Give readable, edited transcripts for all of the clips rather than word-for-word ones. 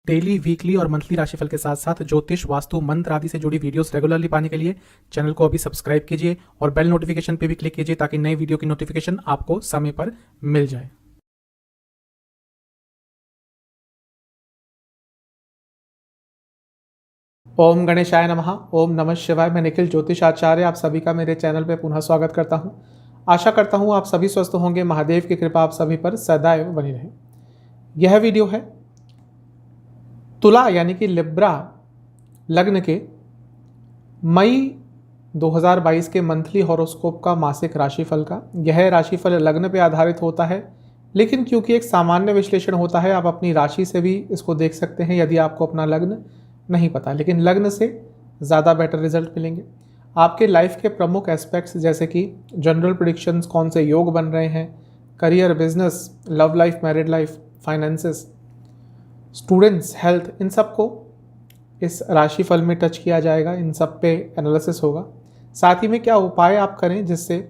Daily, weekly और monthly राशिफल के साथ साथ ज्योतिष, वास्तु, मंत्र आदि से जुड़ी वीडियोस रेगुलरली पाने के लिए चैनल को अभी सब्सक्राइब कीजिए और बेल नोटिफिकेशन पे भी क्लिक कीजिए ताकि नई वीडियो की नोटिफिकेशन आपको समय पर मिल जाए। ओम गणेशाय नमः। ओम नमः शिवाय। मैं निखिल ज्योतिष आचार्य आप सभी का मेरे चैनल पे पुनः स्वागत करता हूँ। आशा करता हूँ आप सभी स्वस्थ होंगे। महादेव की कृपा आप सभी पर सदैव बनी रहे। यह वीडियो है तुला यानी कि लिब्रा लग्न के मई 2022 के मंथली हॉरोस्कोप का मासिक राशिफल का। यह राशिफल लग्न पे आधारित होता है, लेकिन क्योंकि एक सामान्य विश्लेषण होता है, आप अपनी राशि से भी इसको देख सकते हैं यदि आपको अपना लग्न नहीं पता, लेकिन लग्न से ज़्यादा बेटर रिजल्ट मिलेंगे। आपके लाइफ के प्रमुख एस्पेक्ट्स जैसे कि जनरल प्रेडिक्शंस, कौन से योग बन रहे हैं, career, business, love life, married life, finances, students, health, इन सब को इस राशिफल में टच किया जाएगा। इन सब पे एनालिसिस होगा। साथ ही में क्या उपाय आप करें जिससे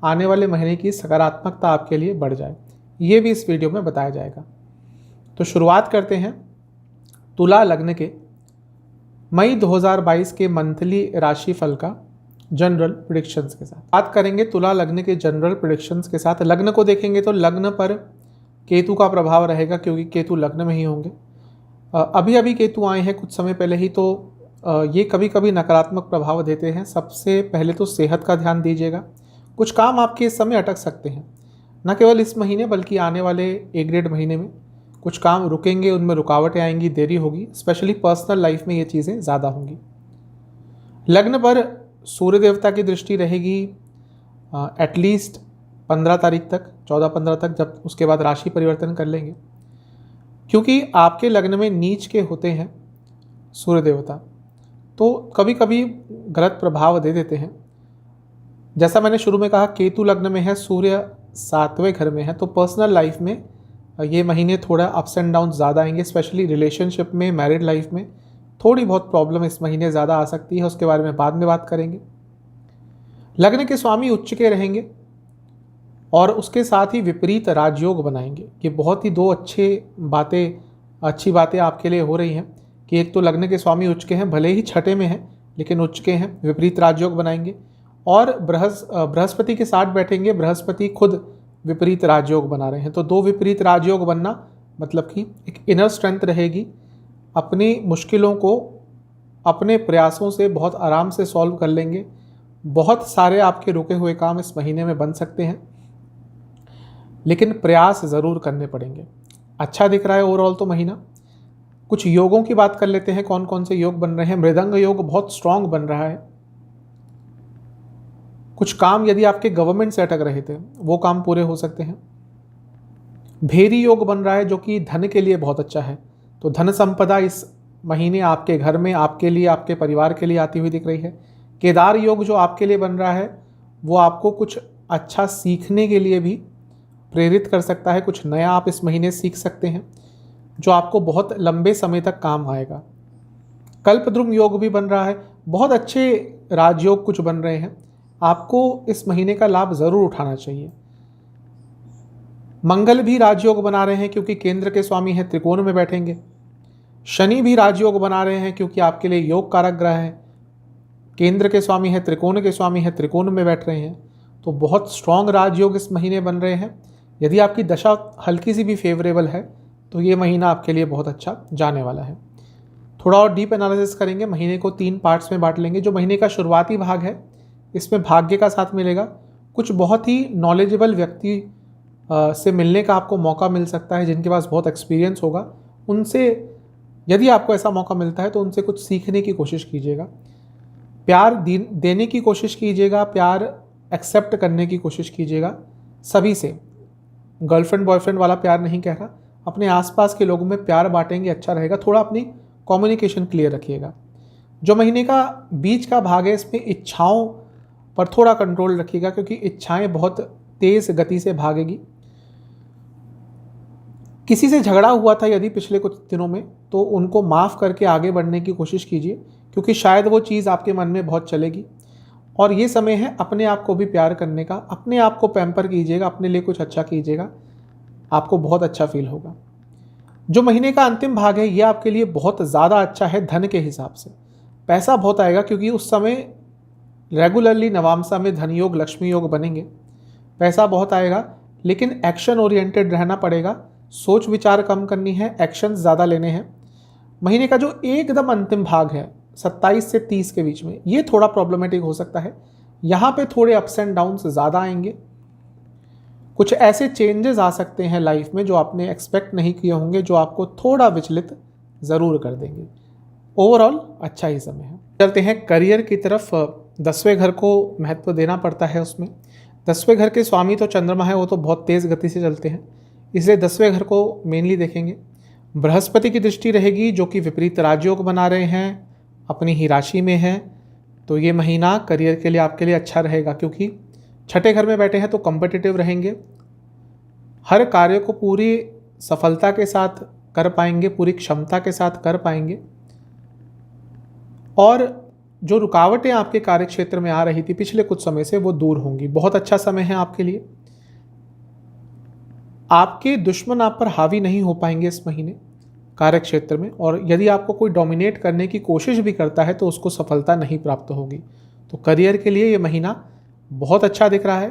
आने वाले महीने की सकारात्मकता आपके लिए बढ़ जाए, ये भी इस वीडियो में बताया जाएगा। तो शुरुआत करते हैं तुला लग्न के मई 2022 के मंथली राशिफल का जनरल प्रेडिक्शंस के साथ। बात करेंगे तुला लग्न के जनरल प्रेडिक्शंस के साथ। लग्न को देखेंगे तो लग्न पर केतु का प्रभाव रहेगा, क्योंकि केतु लग्न में ही होंगे। अभी अभी केतु आए हैं कुछ समय पहले ही, तो ये कभी कभी नकारात्मक प्रभाव देते हैं। सबसे पहले तो सेहत का ध्यान दीजिएगा। कुछ काम आपके इस समय अटक सकते हैं, न केवल इस महीने बल्कि आने वाले एक डेढ़ महीने में कुछ काम रुकेंगे, उनमें रुकावटें आएंगी, देरी होगी। स्पेशली पर्सनल लाइफ में ये चीज़ें ज़्यादा होंगी। लग्न पर सूर्य देवता की दृष्टि रहेगी एटलीस्ट 15 तारीख तक, 14-15 तक, जब उसके बाद राशि परिवर्तन कर लेंगे। क्योंकि आपके लग्न में नीच के होते हैं सूर्य देवता, तो कभी कभी गलत प्रभाव दे देते हैं। जैसा मैंने शुरू में कहा, केतु लग्न में है, सूर्य 7वें घर में है, तो पर्सनल लाइफ में ये महीने थोड़ा अप्स एंड डाउन ज़्यादा आएंगे। स्पेशली रिलेशनशिप में, मैरिड लाइफ में थोड़ी बहुत प्रॉब्लम इस महीने ज़्यादा आ सकती है। उसके बारे में बाद में बात करेंगे। लग्न के स्वामी उच्च के रहेंगे और उसके साथ ही विपरीत राजयोग बनाएंगे। ये बहुत ही दो अच्छी बातें आपके लिए हो रही हैं कि एक तो लग्न के स्वामी उच्च के हैं, भले ही छठे में हैं लेकिन उच्च के हैं, विपरीत राजयोग बनाएंगे। और बृहस्पति के साथ बैठेंगे। बृहस्पति खुद विपरीत राजयोग बना रहे हैं, तो दो विपरीत राजयोग बनना मतलब कि एक इनर स्ट्रेंथ रहेगी। अपनी मुश्किलों को अपने प्रयासों से बहुत आराम से सॉल्व कर लेंगे। बहुत सारे आपके रुके हुए काम इस महीने में बन सकते हैं, लेकिन प्रयास ज़रूर करने पड़ेंगे। अच्छा दिख रहा है ओवरऑल तो महीना। कुछ योगों की बात कर लेते हैं, कौन कौन से योग बन रहे हैं। मृदंग योग बहुत स्ट्रांग बन रहा है। कुछ काम यदि आपके गवर्नमेंट से अटक रहे थे वो काम पूरे हो सकते हैं। भेरी योग बन रहा है जो कि धन के लिए बहुत अच्छा है, तो धन संपदा इस महीने आपके घर में, आपके लिए, आपके परिवार के लिए आती हुई दिख रही है। केदार योग जो आपके लिए बन रहा है वो आपको कुछ अच्छा सीखने के लिए भी प्रेरित कर सकता है। कुछ नया आप इस महीने सीख सकते हैं जो आपको बहुत लंबे समय तक काम आएगा। कल्पद्रुम योग भी बन रहा है। बहुत अच्छे राजयोग कुछ बन रहे हैं, आपको इस महीने का लाभ ज़रूर उठाना चाहिए। मंगल भी राजयोग बना रहे हैं क्योंकि केंद्र के स्वामी हैं, त्रिकोण में बैठेंगे। शनि भी राजयोग बना रहे हैं क्योंकि आपके लिए योग कारक ग्रह है। केंद्र के स्वामी है, त्रिकोण के स्वामी है, त्रिकोण में बैठ रहे हैं, तो बहुत स्ट्रांग राजयोग इस महीने बन रहे हैं। यदि आपकी दशा हल्की सी भी फेवरेबल है तो ये महीना आपके लिए बहुत अच्छा जाने वाला है। थोड़ा और डीप एनालिसिस करेंगे। महीने को 3 पार्ट्स में बांट लेंगे। जो महीने का शुरुआती भाग है इसमें भाग्य का साथ मिलेगा। कुछ बहुत ही नॉलेजेबल व्यक्ति से मिलने का आपको मौका मिल सकता है, जिनके पास बहुत एक्सपीरियंस होगा। उनसे यदि आपको ऐसा मौका मिलता है तो उनसे कुछ सीखने की कोशिश कीजिएगा। प्यार देने की कोशिश कीजिएगा, प्यार एक्सेप्ट करने की कोशिश कीजिएगा सभी से। गर्लफ्रेंड बॉयफ्रेंड वाला प्यार नहीं कह रहा, अपने आसपास के लोगों में प्यार बांटेंगे, अच्छा रहेगा। थोड़ा अपनी कम्युनिकेशन क्लियर रखिएगा। जो महीने का बीच का भाग है इसमें इच्छाओं पर थोड़ा कंट्रोल रखिएगा, क्योंकि इच्छाएं बहुत तेज गति से भागेगी। किसी से झगड़ा हुआ था यदि पिछले कुछ दिनों में, तो उनको माफ़ करके आगे बढ़ने की कोशिश कीजिए, क्योंकि शायद वो चीज़ आपके मन में बहुत चलेगी। और ये समय है अपने आप को भी प्यार करने का। अपने आप को पैम्पर कीजिएगा, अपने लिए कुछ अच्छा कीजिएगा, आपको बहुत अच्छा फील होगा। जो महीने का अंतिम भाग है ये आपके लिए बहुत ज़्यादा अच्छा है धन के हिसाब से। पैसा बहुत आएगा क्योंकि उस समय रेगुलरली नवामसा में धन योग लक्ष्मी योग बनेंगे। पैसा बहुत आएगा, लेकिन एक्शन ओरिएंटेड रहना पड़ेगा। सोच विचार कम करनी है, एक्शन ज़्यादा लेने हैं। महीने का जो एकदम अंतिम भाग है 27 से 30 के बीच में, ये थोड़ा प्रॉब्लमेटिक हो सकता है। यहाँ पे थोड़े अप्स एंड डाउन्स ज़्यादा आएंगे। कुछ ऐसे चेंजेस आ सकते हैं लाइफ में जो आपने एक्सपेक्ट नहीं किए होंगे, जो आपको थोड़ा विचलित ज़रूर कर देंगे। ओवरऑल अच्छा ही समय है। चलते हैं करियर की तरफ। 10वें घर को महत्व देना पड़ता है उसमें। 10वें घर के स्वामी तो चंद्रमा है, वो तो बहुत तेज़ गति से चलते हैं, इसलिए 10वें घर को मेनली देखेंगे। बृहस्पति की दृष्टि रहेगी जो कि विपरीत राजयोग बना रहे हैं, अपनी ही राशि में है। तो ये महीना करियर के लिए आपके लिए अच्छा रहेगा, क्योंकि छठे घर में बैठे हैं तो कॉम्पिटिटिव रहेंगे। हर कार्य को पूरी सफलता के साथ कर पाएंगे, पूरी क्षमता के साथ कर पाएंगे। और जो रुकावटें आपके कार्य क्षेत्र में आ रही थी पिछले कुछ समय से, वो दूर होंगी। बहुत अच्छा समय है आपके लिए। आपके दुश्मन आप पर हावी नहीं हो पाएंगे इस महीने कार्य क्षेत्र में, और यदि आपको कोई डोमिनेट करने की कोशिश भी करता है तो उसको सफलता नहीं प्राप्त होगी। तो करियर के लिए ये महीना बहुत अच्छा दिख रहा है।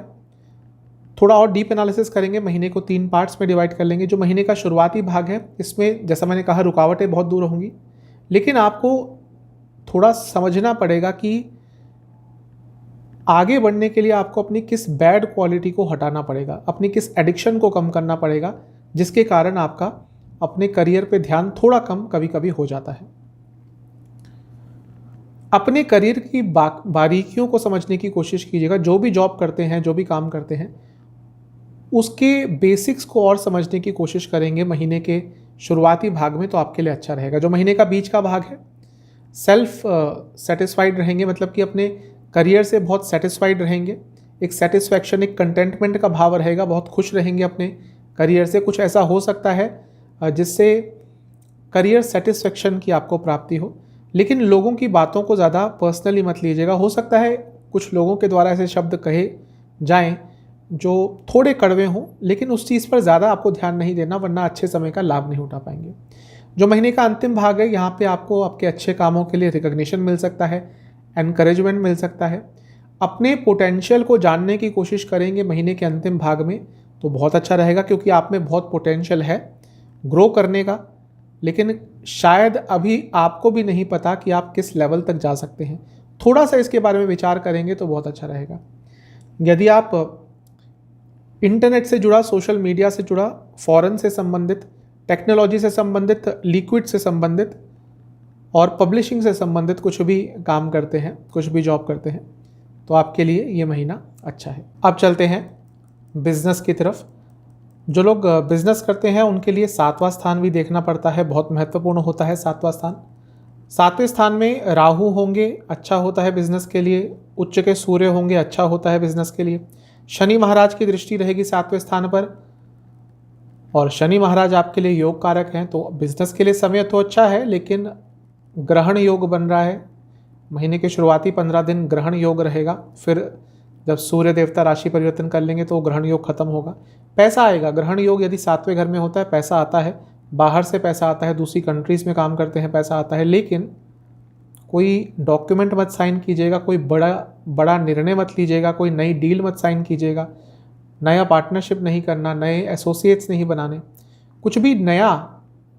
थोड़ा और डीप एनालिसिस करेंगे, महीने को 3 पार्ट्स में डिवाइड कर लेंगे। जो महीने का शुरुआती भाग है, इसमें जैसा मैंने कहा रुकावटें बहुत दूर होंगी, लेकिन आपको थोड़ा समझना पड़ेगा कि आगे बढ़ने के लिए आपको अपनी किस बैड क्वालिटी को हटाना पड़ेगा, अपनी किस एडिक्शन को कम करना पड़ेगा, जिसके कारण आपका अपने करियर पे ध्यान थोड़ा कम कभी कभी हो जाता है। अपने करियर की बारीकियों को समझने की कोशिश कीजिएगा। जो भी जॉब करते हैं, जो भी काम करते हैं, उसके बेसिक्स को और समझने की कोशिश करेंगे महीने के शुरुआती भाग में, तो आपके लिए अच्छा रहेगा। जो महीने का बीच का भाग है, सेल्फ सेटिस्फाइड रहेंगे, मतलब कि अपने करियर से बहुत सेटिस्फाइड रहेंगे। एक सेटिस्फैक्शन, एक कंटेंटमेंट का भाव रहेगा, बहुत खुश रहेंगे अपने करियर से। कुछ ऐसा हो सकता है जिससे करियर सेटिस्फैक्शन की आपको प्राप्ति हो, लेकिन लोगों की बातों को ज़्यादा पर्सनली मत लीजिएगा। हो सकता है कुछ लोगों के द्वारा ऐसे शब्द कहे जाएं जो थोड़े कड़वे हों, लेकिन उस चीज़ पर ज़्यादा आपको ध्यान नहीं देना, वरना अच्छे समय का लाभ नहीं उठा पाएंगे। जो महीने का अंतिम भाग है, यहाँ पे आपको आपके अच्छे कामों के लिए रिकग्निशन मिल सकता है, एनकरेजमेंट मिल सकता है। अपने पोटेंशियल को जानने की कोशिश करेंगे महीने के अंतिम भाग में, तो बहुत अच्छा रहेगा, क्योंकि आप में बहुत पोटेंशियल है ग्रो करने का, लेकिन शायद अभी आपको भी नहीं पता कि आप किस लेवल तक जा सकते हैं। थोड़ा सा इसके बारे में विचार करेंगे तो बहुत अच्छा रहेगा। यदि आप इंटरनेट से जुड़ा, सोशल मीडिया से जुड़ा, फॉरेन से संबंधित, टेक्नोलॉजी से संबंधित, लिक्विड से संबंधित और पब्लिशिंग से संबंधित कुछ भी काम करते हैं, कुछ भी जॉब करते हैं, तो आपके लिए ये महीना अच्छा है। अब चलते हैं बिजनेस की तरफ। जो लोग बिजनेस करते हैं उनके लिए 7वां स्थान भी देखना पड़ता है, बहुत महत्वपूर्ण होता है 7वां स्थान। 7वें स्थान में राहु होंगे, अच्छा होता है बिजनेस के लिए। उच्च के सूर्य होंगे, अच्छा होता है बिजनेस के लिए। शनि महाराज की दृष्टि रहेगी 7वें स्थान पर, और शनि महाराज आपके लिए योग कारक हैं, तो बिजनेस के लिए समय तो अच्छा है, लेकिन ग्रहण योग बन रहा है। महीने के शुरुआती 15 दिन ग्रहण योग रहेगा, फिर जब सूर्य देवता राशि परिवर्तन कर लेंगे तो ग्रहण योग खत्म होगा। पैसा आएगा, ग्रहण योग यदि 7वें घर में होता है, पैसा आता है, बाहर से पैसा आता है, दूसरी कंट्रीज़ में काम करते हैं पैसा आता है। लेकिन कोई डॉक्यूमेंट मत साइन कीजिएगा, कोई बड़ा निर्णय मत लीजिएगा, कोई नई डील मत साइन कीजिएगा, नया पार्टनरशिप नहीं करना, नए एसोसिएट्स नहीं बनाने, कुछ भी नया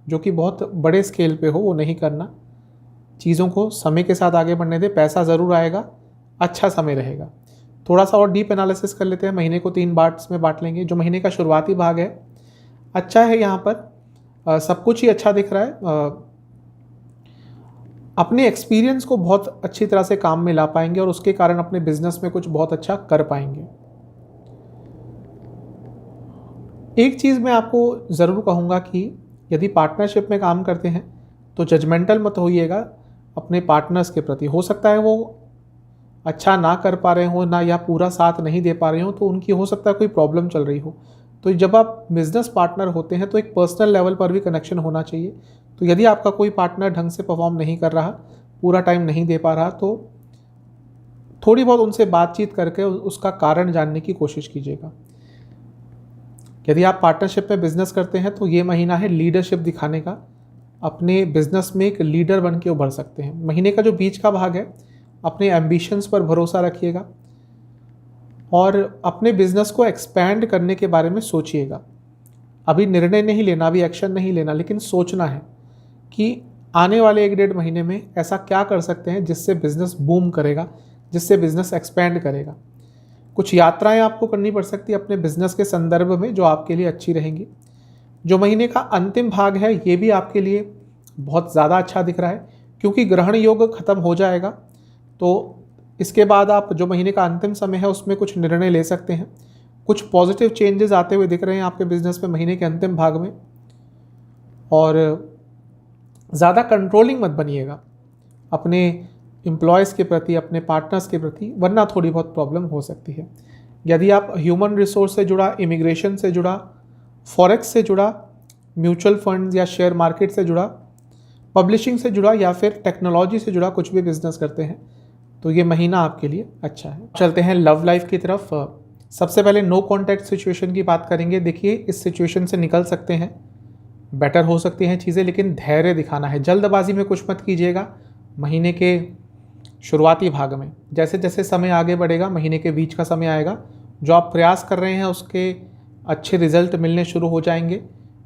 जो कि बहुत बड़े स्केल पे हो वो नहीं करना। चीज़ों को समय के साथ आगे बढ़ने दे। पैसा ज़रूर आएगा, अच्छा समय रहेगा। थोड़ा सा और डीप एनालिसिस कर लेते हैं, महीने को 3 पार्ट्स में बांट लेंगे। जो महीने का शुरुआती भाग है अच्छा है, यहाँ पर सब कुछ ही अच्छा दिख रहा है। अपने एक्सपीरियंस को बहुत अच्छी तरह से काम में ला पाएंगे और उसके कारण अपने बिजनेस में कुछ बहुत अच्छा कर पाएंगे। एक चीज़ मैं आपको ज़रूर कहूँगा कि यदि पार्टनरशिप में काम करते हैं तो जजमेंटल मत होइएगा अपने पार्टनर्स के प्रति। हो सकता है वो अच्छा ना कर पा रहे हो, ना या पूरा साथ नहीं दे पा रहे हो, तो उनकी हो सकता है कोई प्रॉब्लम चल रही हो। तो जब आप बिजनेस पार्टनर होते हैं तो एक पर्सनल लेवल पर भी कनेक्शन होना चाहिए। तो यदि आपका कोई पार्टनर ढंग से परफॉर्म नहीं कर रहा, पूरा टाइम नहीं दे पा रहा, तो थोड़ी बहुत उनसे बातचीत करके उसका कारण जानने की कोशिश कीजिएगा। यदि आप पार्टनरशिप में बिजनेस करते हैं तो ये महीना है लीडरशिप दिखाने का, अपने बिजनेस में एक लीडर बन के उभर सकते हैं। महीने का जो बीच का भाग है, अपने एम्बिशंस पर भरोसा रखिएगा और अपने बिजनेस को एक्सपैंड करने के बारे में सोचिएगा। अभी निर्णय नहीं लेना, अभी एक्शन नहीं लेना, लेकिन सोचना है कि आने वाले 1-1.5 महीने में ऐसा क्या कर सकते हैं जिससे बिजनेस बूम करेगा, जिससे बिजनेस एक्सपैंड करेगा। कुछ यात्राएं आपको करनी पड़ सकती है अपने बिजनेस के संदर्भ में, जो आपके लिए अच्छी रहेंगी। जो महीने का अंतिम भाग है ये भी आपके लिए बहुत ज़्यादा अच्छा दिख रहा है, क्योंकि ग्रहण योग खत्म हो जाएगा, तो इसके बाद आप जो महीने का अंतिम समय है उसमें कुछ निर्णय ले सकते हैं। कुछ पॉजिटिव चेंजेस आते हुए दिख रहे हैं आपके बिजनेस में महीने के अंतिम भाग में। और ज़्यादा कंट्रोलिंग मत बनिएगा अपने एम्प्लॉयज़ के प्रति, अपने पार्टनर्स के प्रति, वरना थोड़ी बहुत प्रॉब्लम हो सकती है। यदि आप ह्यूमन रिसोर्स से जुड़ा, इमिग्रेशन से जुड़ा, फॉरेक्स से जुड़ा, म्यूचुअल फंड्स या शेयर मार्केट से जुड़ा, पब्लिशिंग से जुड़ा या फिर टेक्नोलॉजी से जुड़ा कुछ भी बिजनेस करते हैं तो ये महीना आपके लिए अच्छा है। चलते हैं लव लाइफ की तरफ। सबसे पहले नो कॉन्टैक्ट सिचुएशन की बात करेंगे। देखिए, इस सिचुएशन से निकल सकते हैं, बेटर हो सकती हैं चीज़ें, लेकिन धैर्य दिखाना है। जल्दबाजी में कुछ मत कीजिएगा महीने के शुरुआती भाग में। जैसे जैसे समय आगे बढ़ेगा, महीने के बीच का समय आएगा, जो आप प्रयास कर रहे हैं उसके अच्छे रिजल्ट मिलने शुरू हो जाएंगे,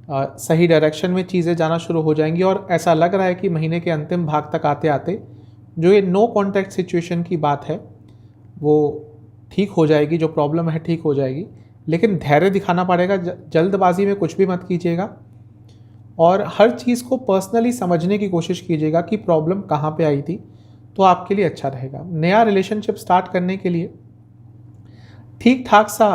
सही डायरेक्शन में चीज़ें जाना शुरू हो जाएंगी। और ऐसा लग रहा है कि महीने के अंतिम भाग तक आते आते जो ये नो कॉन्टैक्ट सिचुएशन की बात है वो ठीक हो जाएगी, जो प्रॉब्लम है ठीक हो जाएगी। लेकिन धैर्य दिखाना पड़ेगा, जल्दबाजी में कुछ भी मत कीजिएगा और हर चीज़ को पर्सनली समझने की कोशिश कीजिएगा कि प्रॉब्लम कहाँ पे आई थी, तो आपके लिए अच्छा रहेगा। नया रिलेशनशिप स्टार्ट करने के लिए ठीक ठाक सा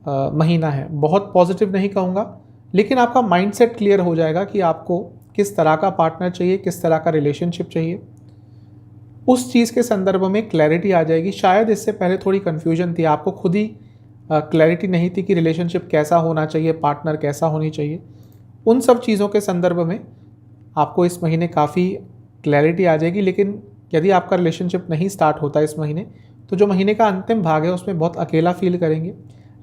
महीना है, बहुत पॉजिटिव नहीं कहूँगा, लेकिन आपका माइंडसेट क्लियर हो जाएगा कि आपको किस तरह का पार्टनर चाहिए, किस तरह का रिलेशनशिप चाहिए। उस चीज़ के संदर्भ में क्लैरिटी आ जाएगी। शायद इससे पहले थोड़ी कन्फ्यूजन थी, आपको खुद ही क्लैरिटी नहीं थी कि रिलेशनशिप कैसा होना चाहिए, पार्टनर कैसा होनी चाहिए। उन सब चीज़ों के संदर्भ में आपको इस महीने काफ़ी क्लैरिटी आ जाएगी। लेकिन यदि आपका रिलेशनशिप नहीं स्टार्ट होता इस महीने, तो जो महीने का अंतिम भाग है उसमें बहुत अकेला फील करेंगे,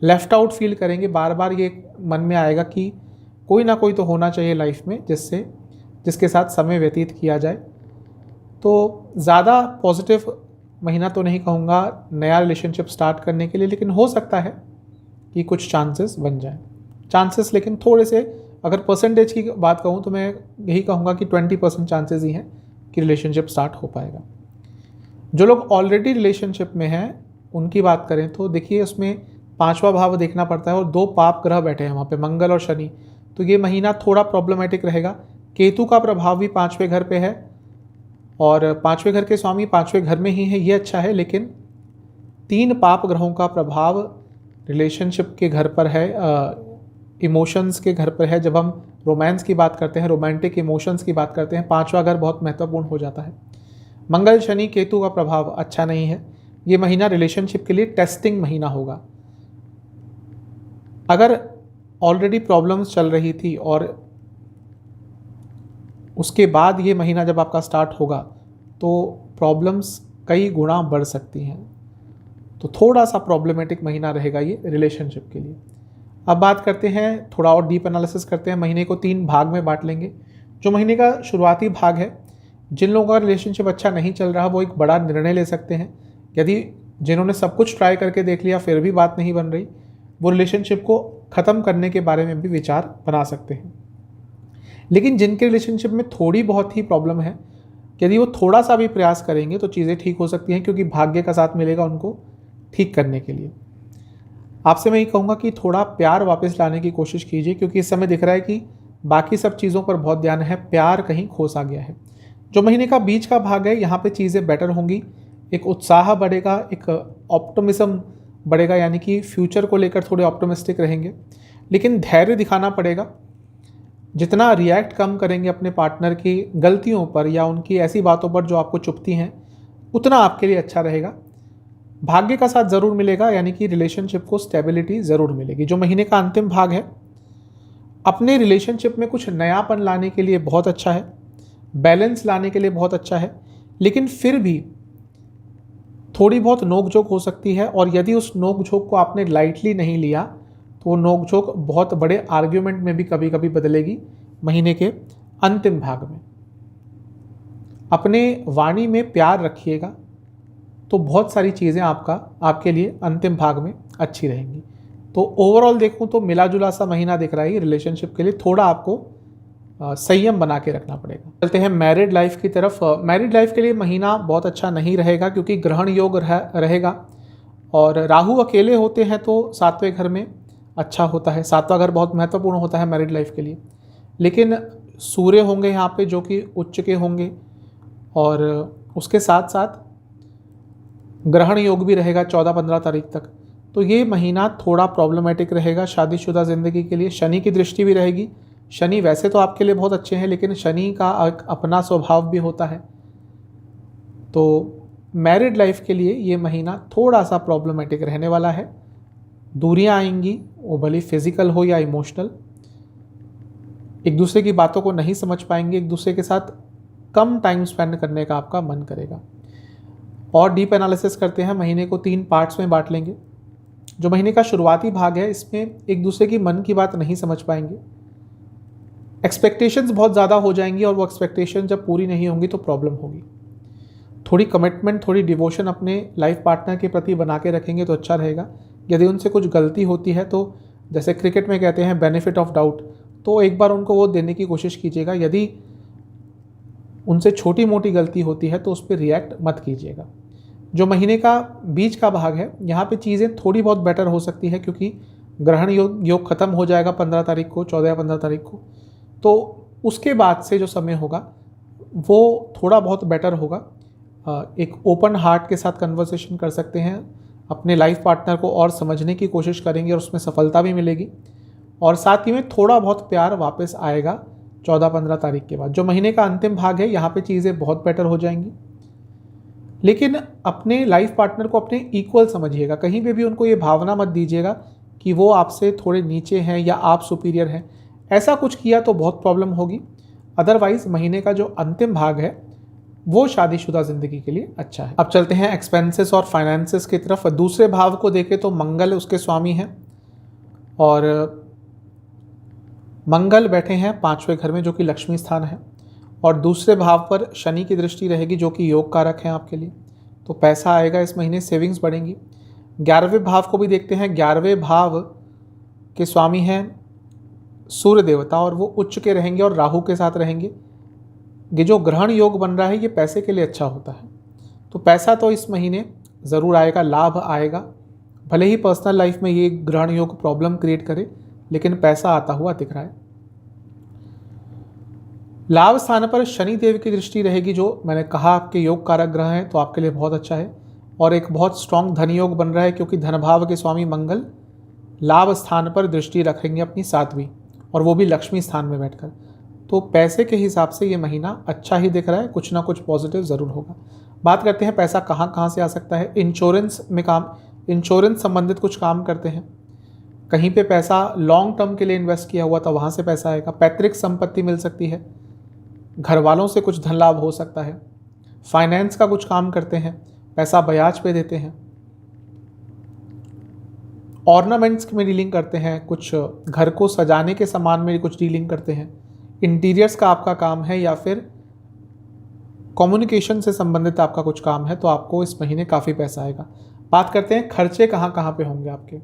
लेफ़्ट आउट फील करेंगे। बार बार ये मन में आएगा कि कोई ना कोई तो होना चाहिए लाइफ में जिसके साथ समय व्यतीत किया जाए। तो ज़्यादा पॉजिटिव महीना तो नहीं कहूँगा नया रिलेशनशिप स्टार्ट करने के लिए, लेकिन हो सकता है कि कुछ चांसेस बन जाएं। चांसेस लेकिन थोड़े से, अगर परसेंटेज की बात कहूँ तो मैं यही कहूँगा कि 20% चांसेस ही हैं कि रिलेशनशिप स्टार्ट हो पाएगा। जो लोग ऑलरेडी रिलेशनशिप में हैं उनकी बात करें तो देखिए, उसमें 5वां भाव देखना पड़ता है और 2 पाप ग्रह बैठे हैं वहाँ पे, मंगल और शनि। तो ये महीना थोड़ा प्रॉब्लमेटिक रहेगा। केतु का प्रभाव भी 5वें घर पे है और 5वें घर के स्वामी 5वें घर में ही है, ये अच्छा है। लेकिन 3 पाप ग्रहों का प्रभाव रिलेशनशिप के घर पर है, इमोशंस के घर पर है। जब हम रोमांस की बात करते हैं, रोमांटिक इमोशंस की बात करते हैं, 5वां घर बहुत महत्वपूर्ण हो जाता है। मंगल शनि केतु का प्रभाव अच्छा नहीं है। ये महीना रिलेशनशिप के लिए टेस्टिंग महीना होगा। अगर ऑलरेडी प्रॉब्लम्स चल रही थी और उसके बाद ये महीना जब आपका स्टार्ट होगा तो प्रॉब्लम्स कई गुना बढ़ सकती हैं, तो थोड़ा सा प्रॉब्लमेटिक महीना रहेगा ये रिलेशनशिप के लिए। अब बात करते हैं, थोड़ा और डीप एनालिसिस करते हैं। महीने को 3 भाग में बांट लेंगे। जो महीने का शुरुआती भाग है, जिन लोगों का रिलेशनशिप अच्छा नहीं चल रहा वो एक बड़ा निर्णय ले सकते हैं। यदि जिन्होंने सब कुछ ट्राई करके देख लिया फिर भी बात नहीं बन रही, वो रिलेशनशिप को ख़त्म करने के बारे में भी विचार बना सकते हैं। लेकिन जिनके रिलेशनशिप में थोड़ी बहुत ही प्रॉब्लम है, यदि वो थोड़ा सा भी प्रयास करेंगे तो चीज़ें ठीक हो सकती हैं, क्योंकि भाग्य का साथ मिलेगा उनको ठीक करने के लिए। आपसे मैं ये कहूँगा कि थोड़ा प्यार वापस लाने की कोशिश कीजिए, क्योंकि इस समय दिख रहा है कि बाकी सब चीज़ों पर बहुत ध्यान है, प्यार कहीं खो सा गया है। जो महीने का बीच का भाग है, यहाँ पे चीज़ें बेटर होंगी, एक उत्साह बढ़ेगा, एक ऑप्टिमिज्म बढ़ेगा, यानी कि फ्यूचर को लेकर थोड़े ऑप्टिमिस्टिक रहेंगे। लेकिन धैर्य दिखाना पड़ेगा। जितना रिएक्ट कम करेंगे अपने पार्टनर की गलतियों पर या उनकी ऐसी बातों पर जो आपको चुभती हैं, उतना आपके लिए अच्छा रहेगा। भाग्य का साथ ज़रूर मिलेगा, यानी कि रिलेशनशिप को स्टेबिलिटी ज़रूर मिलेगी। जो महीने का अंतिम भाग है, अपने रिलेशनशिप में कुछ नयापन लाने के लिए बहुत अच्छा है, बैलेंस लाने के लिए बहुत अच्छा है। लेकिन फिर भी थोड़ी बहुत नोक झोंक हो सकती है, और यदि उस नोक झोंक को आपने लाइटली नहीं लिया तो वो नोकझोंक बहुत बड़े आर्ग्यूमेंट में भी कभी कभी बदलेगी महीने के अंतिम भाग में। अपने वाणी में प्यार रखिएगा तो बहुत सारी चीज़ें आपके लिए अंतिम भाग में अच्छी रहेंगी। तो ओवरऑल देखूं तो मिला जुला सा महीना दिख रहा है। रिलेशनशिप के लिए थोड़ा आपको संयम बना के रखना पड़ेगा। चलते हैं मैरिड लाइफ की तरफ। मैरिड लाइफ के लिए महीना बहुत अच्छा नहीं रहेगा क्योंकि ग्रहण योग रहेगा और राहु अकेले होते हैं तो 7वें घर में अच्छा होता है। 7वां घर बहुत महत्वपूर्ण होता है मैरिड लाइफ के लिए, लेकिन सूर्य होंगे यहाँ पे जो कि उच्च के होंगे और उसके साथ साथ ग्रहण योग भी रहेगा 14-15 तारीख तक। तो ये महीना थोड़ा प्रॉब्लमेटिक रहेगा शादीशुदा ज़िंदगी के लिए। शनि की दृष्टि भी रहेगी। शनि वैसे तो आपके लिए बहुत अच्छे हैं, लेकिन शनि का एक अपना स्वभाव भी होता है। तो मैरिड लाइफ के लिए ये महीना थोड़ा सा प्रॉब्लमेटिक रहने वाला है। दूरियां आएंगी, वो भले फिजिकल हो या इमोशनल। एक दूसरे की बातों को नहीं समझ पाएंगे, एक दूसरे के साथ कम टाइम स्पेंड करने का आपका मन करेगा। और डीप एनालिसिस करते हैं, महीने को 3 पार्ट्स में बांट लेंगे। जो महीने का शुरुआती भाग है इसमें एक दूसरे की मन की बात नहीं समझ पाएंगे, एक्सपेक्टेशंस बहुत ज़्यादा हो जाएंगी और वो एक्सपेक्टेशन जब पूरी नहीं होंगी तो प्रॉब्लम होगी। थोड़ी कमिटमेंट, थोड़ी डिवोशन अपने लाइफ पार्टनर के प्रति बना के रखेंगे तो अच्छा रहेगा। यदि उनसे कुछ गलती होती है तो जैसे क्रिकेट में कहते हैं बेनिफिट ऑफ डाउट, तो एक बार उनको वो देने की कोशिश कीजिएगा। यदि उनसे छोटी मोटी गलती होती है तो उस पर रिएक्ट मत कीजिएगा। जो महीने का बीच का भाग है यहाँ पे चीज़ें थोड़ी बहुत बेटर हो सकती है क्योंकि ग्रहण योग खत्म हो जाएगा 15 तारीख को, 14 या 15 तारीख को। तो उसके बाद से जो समय होगा वो थोड़ा बहुत बेटर होगा। एक ओपन हार्ट के साथ कन्वर्सेशन कर सकते हैं, अपने लाइफ पार्टनर को और समझने की कोशिश करेंगे और उसमें सफलता भी मिलेगी। और साथ ही में थोड़ा बहुत प्यार वापस आएगा 14-15 तारीख के बाद। जो महीने का अंतिम भाग है यहाँ पे चीज़ें बहुत बेटर हो जाएंगी। लेकिन अपने लाइफ पार्टनर को अपने इक्वल समझिएगा। कहीं पे भी उनको ये भावना मत दीजिएगा कि वो आपसे थोड़े नीचे हैं या आप सुपीरियर हैं। ऐसा कुछ किया तो बहुत प्रॉब्लम होगी। अदरवाइज महीने का जो अंतिम भाग है वो शादीशुदा ज़िंदगी के लिए अच्छा है। अब चलते हैं एक्सपेंसेस और फाइनेंसेस की तरफ। दूसरे भाव को देखें तो मंगल उसके स्वामी हैं और मंगल बैठे हैं 5वें घर में जो कि लक्ष्मी स्थान है और दूसरे भाव पर शनि की दृष्टि रहेगी जो कि योग कारक है आपके लिए। तो पैसा आएगा इस महीने, सेविंग्स बढ़ेंगी। 11वें भाव को भी देखते हैं। 11वें भाव के स्वामी हैं सूर्य देवता और वो उच्च के रहेंगे और राहु के साथ रहेंगे। ये जो ग्रहण योग बन रहा है ये पैसे के लिए अच्छा होता है। तो पैसा तो इस महीने ज़रूर आएगा, लाभ आएगा। भले ही पर्सनल लाइफ में ये ग्रहण योग प्रॉब्लम क्रिएट करे, लेकिन पैसा आता हुआ दिख रहा है। लाभ स्थान पर शनि देव की दृष्टि रहेगी जो मैंने कहा आपके योग कारक ग्रह हैं, तो आपके लिए बहुत अच्छा है। और एक बहुत स्ट्रॉन्ग धन योग बन रहा है क्योंकि धनभाव के स्वामी मंगल लाभ स्थान पर दृष्टि रखेंगे अपनी 7वीं, और वो भी लक्ष्मी स्थान में बैठकर। तो पैसे के हिसाब से ये महीना अच्छा ही दिख रहा है, कुछ ना कुछ पॉजिटिव ज़रूर होगा। बात करते हैं पैसा कहाँ से आ सकता है। इंश्योरेंस में इंश्योरेंस संबंधित कुछ काम करते हैं, कहीं पे पैसा लॉन्ग टर्म के लिए इन्वेस्ट किया हुआ था वहाँ से पैसा आएगा। पैतृक संपत्ति मिल सकती है, घर वालों से कुछ धन लाभ हो सकता है। फाइनेंस का कुछ काम करते हैं, पैसा ब्याज पे देते हैं। ऑर्नामेंट्स में डीलिंग करते हैं, कुछ घर को सजाने के सामान में कुछ डीलिंग करते हैं। इंटीरियर्स का आपका काम है या फिर कम्युनिकेशन से संबंधित आपका कुछ काम है, तो आपको इस महीने काफ़ी पैसा आएगा। बात करते हैं खर्चे कहाँ पे होंगे आपके।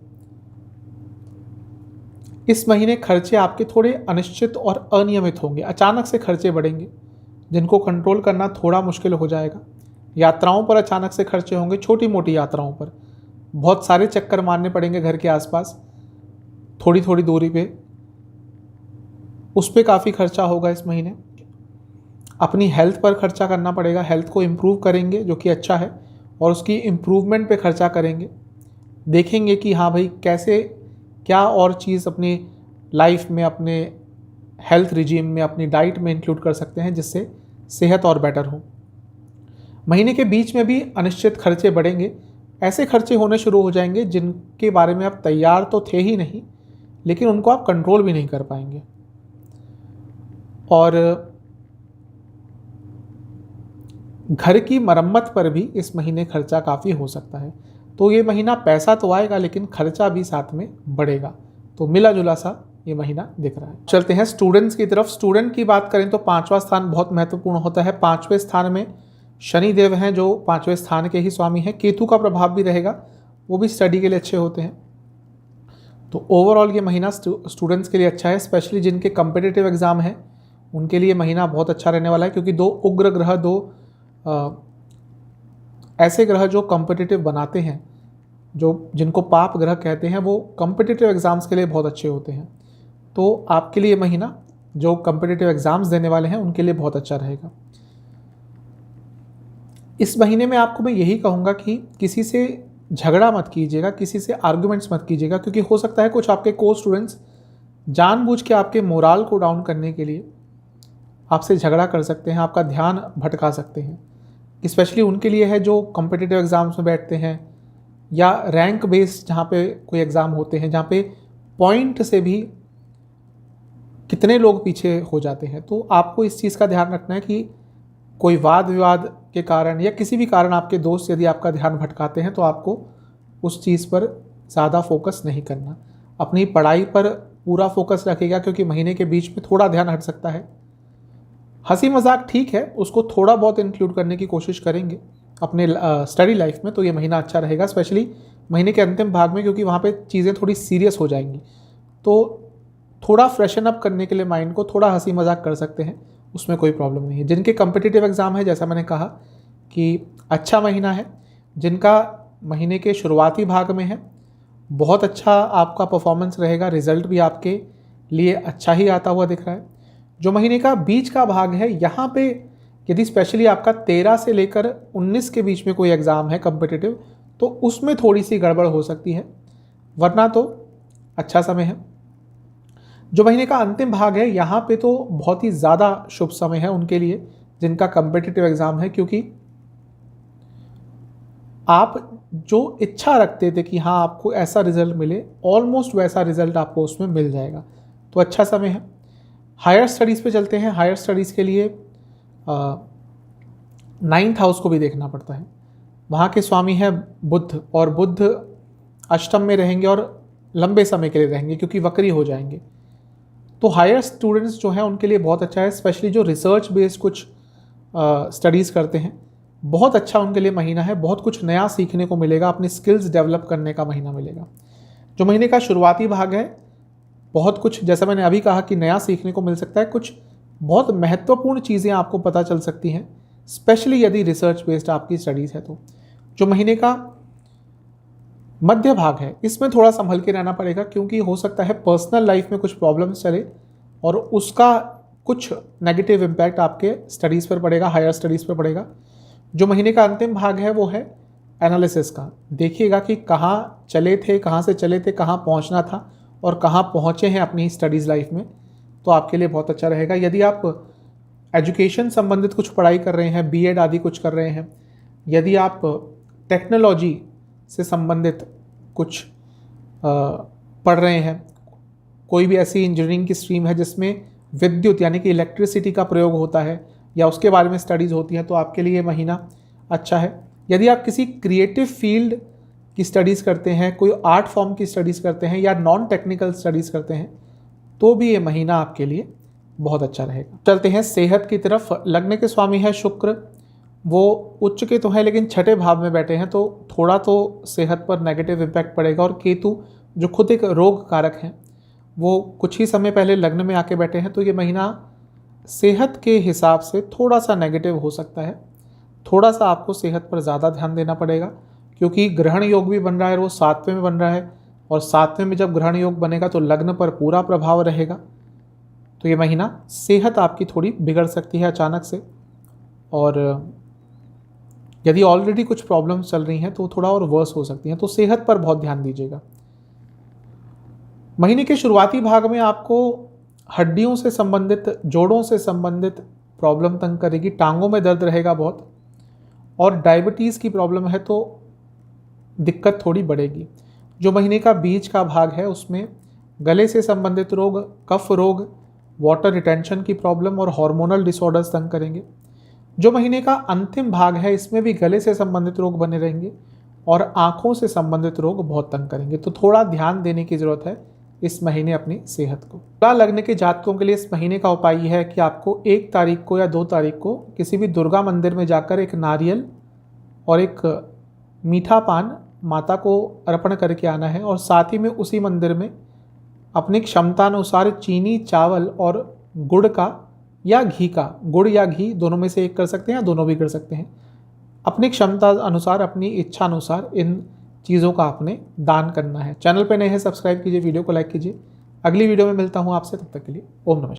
इस महीने खर्चे आपके थोड़े अनिश्चित और अनियमित होंगे। अचानक से खर्चे बढ़ेंगे जिनको कंट्रोल करना थोड़ा मुश्किल हो जाएगा। यात्राओं पर अचानक से खर्चे होंगे, छोटी मोटी यात्राओं पर बहुत सारे चक्कर मारने पड़ेंगे घर के आसपास, थोड़ी थोड़ी दूरी पे, उस पर काफ़ी खर्चा होगा इस महीने। अपनी हेल्थ पर खर्चा करना पड़ेगा, हेल्थ को इम्प्रूव करेंगे जो कि अच्छा है, और उसकी इम्प्रूवमेंट पे खर्चा करेंगे। देखेंगे कि हाँ भाई कैसे क्या और चीज़ अपनी लाइफ में, अपने हेल्थ रिजीम में, अपनी डाइट में इंक्लूड कर सकते हैं जिससे सेहत और बेटर हो। महीने के बीच में भी अनिश्चित खर्चे बढ़ेंगे। ऐसे खर्चे होने शुरू हो जाएंगे जिनके बारे में आप तैयार तो थे ही नहीं, लेकिन उनको आप कंट्रोल भी नहीं कर पाएंगे। और घर की मरम्मत पर भी इस महीने खर्चा काफ़ी हो सकता है। तो ये महीना पैसा तो आएगा लेकिन खर्चा भी साथ में बढ़ेगा। तो मिला जुला सा ये महीना दिख रहा है। चलते हैं स्टूडेंट्स की तरफ। स्टूडेंट की बात करें तो 5वां स्थान बहुत महत्वपूर्ण होता है। 5वें स्थान में शनि देव हैं जो 5वें स्थान के ही स्वामी हैं। केतु का प्रभाव भी रहेगा, वो भी स्टडी के लिए अच्छे होते हैं। तो ओवरऑल ये महीना स्टूडेंट्स के लिए अच्छा है, स्पेशली जिनके कम्पिटिटिव एग्जाम है उनके लिए महीना बहुत अच्छा रहने वाला है, क्योंकि 2 उग्र ग्रह, 2 ऐसे ग्रह जो कॉम्पिटिटिव बनाते हैं, जो जिनको पाप ग्रह कहते हैं, वो कॉम्पिटिटिव एग्जाम्स के लिए बहुत अच्छे होते हैं। तो आपके लिए महीना जो कॉम्पिटिटिव एग्जाम्स देने वाले हैं उनके लिए बहुत अच्छा रहेगा। इस महीने में आपको मैं यही कहूँगा कि किसी से झगड़ा मत कीजिएगा, किसी से आर्गुमेंट्स मत कीजिएगा, क्योंकि हो सकता है कुछ आपके को स्टूडेंट्स जानबूझ के आपके मोराल को डाउन करने के लिए आपसे झगड़ा कर सकते हैं, आपका ध्यान भटका सकते हैं। स्पेशली उनके लिए है जो कॉम्पिटिटिव एग्ज़ाम्स में बैठते हैं या रैंक बेस्ड जहाँ पे कोई एग्ज़ाम होते हैं, जहाँ पे पॉइंट से भी कितने लोग पीछे हो जाते हैं। तो आपको इस चीज़ का ध्यान रखना है कि कोई वाद विवाद के कारण या किसी भी कारण आपके दोस्त यदि आपका ध्यान भटकाते हैं तो आपको उस चीज़ पर ज़्यादा फोकस नहीं करना, अपनी पढ़ाई पर पूरा फोकस रखिएगा, क्योंकि महीने के बीच में थोड़ा ध्यान हट सकता है। हंसी मजाक ठीक है, उसको थोड़ा बहुत इंक्लूड करने की कोशिश करेंगे अपने स्टडी लाइफ में, तो ये महीना अच्छा रहेगा, स्पेशली महीने के अंतिम भाग में, क्योंकि वहाँ पे चीज़ें थोड़ी सीरियस हो जाएंगी। तो थोड़ा फ्रेशन अप करने के लिए माइंड को थोड़ा हंसी मजाक कर सकते हैं, उसमें कोई प्रॉब्लम नहीं है। जिनके कम्पिटिटिव एग्ज़ाम है, जैसा मैंने कहा कि अच्छा महीना है। जिनका महीने के शुरुआती भाग में है, बहुत अच्छा आपका परफॉर्मेंस रहेगा, रिजल्ट भी आपके लिए अच्छा ही आता हुआ दिख रहा है। जो महीने का बीच का भाग है, यहाँ पे यदि स्पेशली आपका 13 से लेकर 19 के बीच में कोई एग्ज़ाम है कम्पिटिटिव, तो उसमें थोड़ी सी गड़बड़ हो सकती है, वरना तो अच्छा समय है। जो महीने का अंतिम भाग है, यहाँ पे तो बहुत ही ज़्यादा शुभ समय है उनके लिए जिनका कम्पिटिटिव एग्ज़ाम है, क्योंकि आप जो इच्छा रखते थे कि हाँ आपको ऐसा रिजल्ट मिले, ऑलमोस्ट वैसा रिजल्ट आपको उसमें मिल जाएगा, तो अच्छा समय है। हायर स्टडीज़ पे चलते हैं। हायर स्टडीज़ के लिए 9th हाउस को भी देखना पड़ता है। वहाँ के स्वामी है बुध, और बुध अष्टम में रहेंगे और लंबे समय के लिए रहेंगे, क्योंकि वक्री हो जाएंगे। तो हायर स्टूडेंट्स जो हैं उनके लिए बहुत अच्छा है, स्पेशली जो रिसर्च बेस्ड कुछ स्टडीज़ करते हैं, बहुत अच्छा उनके लिए महीना है। बहुत कुछ नया सीखने को मिलेगा, अपनी स्किल्स डेवलप करने का महीना मिलेगा। जो महीने का शुरुआती भाग है, बहुत कुछ, जैसा मैंने अभी कहा कि नया सीखने को मिल सकता है, कुछ बहुत महत्वपूर्ण चीज़ें आपको पता चल सकती हैं, स्पेशली यदि रिसर्च बेस्ड आपकी स्टडीज़ है तो। जो महीने का मध्य भाग है, इसमें थोड़ा संभल के रहना पड़ेगा, क्योंकि हो सकता है पर्सनल लाइफ में कुछ प्रॉब्लम्स चले और उसका कुछ नेगेटिव इम्पैक्ट आपके स्टडीज़ पर पड़ेगा, हायर स्टडीज़ पर पड़ेगा। जो महीने का अंतिम भाग है वो है एनालिसिस का। देखिएगा कि कहाँ चले थे, कहाँ से चले थे, कहाँ पहुँचना था और कहाँ पहुँचे हैं अपनी स्टडीज़ लाइफ में, तो आपके लिए बहुत अच्छा रहेगा। यदि आप एजुकेशन संबंधित कुछ पढ़ाई कर रहे हैं, बीएड आदि कुछ कर रहे हैं, यदि आप टेक्नोलॉजी से संबंधित कुछ पढ़ रहे हैं, कोई भी ऐसी इंजीनियरिंग की स्ट्रीम है जिसमें विद्युत यानी कि इलेक्ट्रिसिटी का प्रयोग होता है या उसके बारे में स्टडीज़ होती हैं, तो आपके लिए महीना अच्छा है। यदि आप किसी क्रिएटिव फील्ड की स्टडीज़ करते हैं, कोई आर्ट फॉर्म की स्टडीज़ करते हैं या नॉन टेक्निकल स्टडीज़ करते हैं, तो भी ये महीना आपके लिए बहुत अच्छा रहेगा। चलते हैं सेहत की तरफ। लग्न के स्वामी है शुक्र, वो उच्च के तो हैं लेकिन छठे भाव में बैठे हैं, तो थोड़ा तो सेहत पर नेगेटिव इम्पैक्ट पड़ेगा। और केतु जो खुद एक रोग कारक हैं, वो कुछ ही समय पहले लग्न में आके बैठे हैं, तो ये महीना सेहत के हिसाब से थोड़ा सा नेगेटिव हो सकता है। थोड़ा सा आपको सेहत पर ज़्यादा ध्यान देना पड़ेगा, क्योंकि ग्रहण योग भी बन रहा है, वो 7वें में बन रहा है, और 7वें में जब ग्रहण योग बनेगा तो लग्न पर पूरा प्रभाव रहेगा। तो ये महीना सेहत आपकी थोड़ी बिगड़ सकती है अचानक से, और यदि ऑलरेडी कुछ प्रॉब्लम्स चल रही हैं तो थोड़ा और वर्स हो सकती हैं, तो सेहत पर बहुत ध्यान दीजिएगा। महीने के शुरुआती भाग में आपको हड्डियों से संबंधित, जोड़ों से संबंधित प्रॉब्लम तंग करेगी, टांगों में दर्द रहेगा बहुत, और डायबिटीज़ की प्रॉब्लम है तो दिक्कत थोड़ी बढ़ेगी। जो महीने का बीच का भाग है उसमें गले से संबंधित रोग, कफ रोग, वाटर रिटेंशन की प्रॉब्लम और हार्मोनल डिसऑर्डर्स तंग करेंगे। जो महीने का अंतिम भाग है इसमें भी गले से संबंधित रोग बने रहेंगे और आँखों से संबंधित रोग बहुत तंग करेंगे, तो थोड़ा ध्यान देने की ज़रूरत है इस महीने अपनी सेहत को। तुला लगने के जातकों के लिए इस महीने का उपाय यह है कि आपको 1 तारीख को या 2 तारीख को किसी भी दुर्गा मंदिर में जाकर एक नारियल और एक मीठा पान माता को अर्पण करके आना है, और साथ ही में उसी मंदिर में अपनी क्षमतानुसार चीनी, चावल और गुड़ का या घी का, गुड़ या घी दोनों में से एक कर सकते हैं या दोनों भी कर सकते हैं, अपनी क्षमता अनुसार, अपनी इच्छा अनुसार इन चीज़ों का आपने दान करना है। चैनल पे नए हैं सब्सक्राइब कीजिए, वीडियो को लाइक कीजिए। अगली वीडियो में मिलता हूँ आपसे, तब तक के लिए ओम नमः।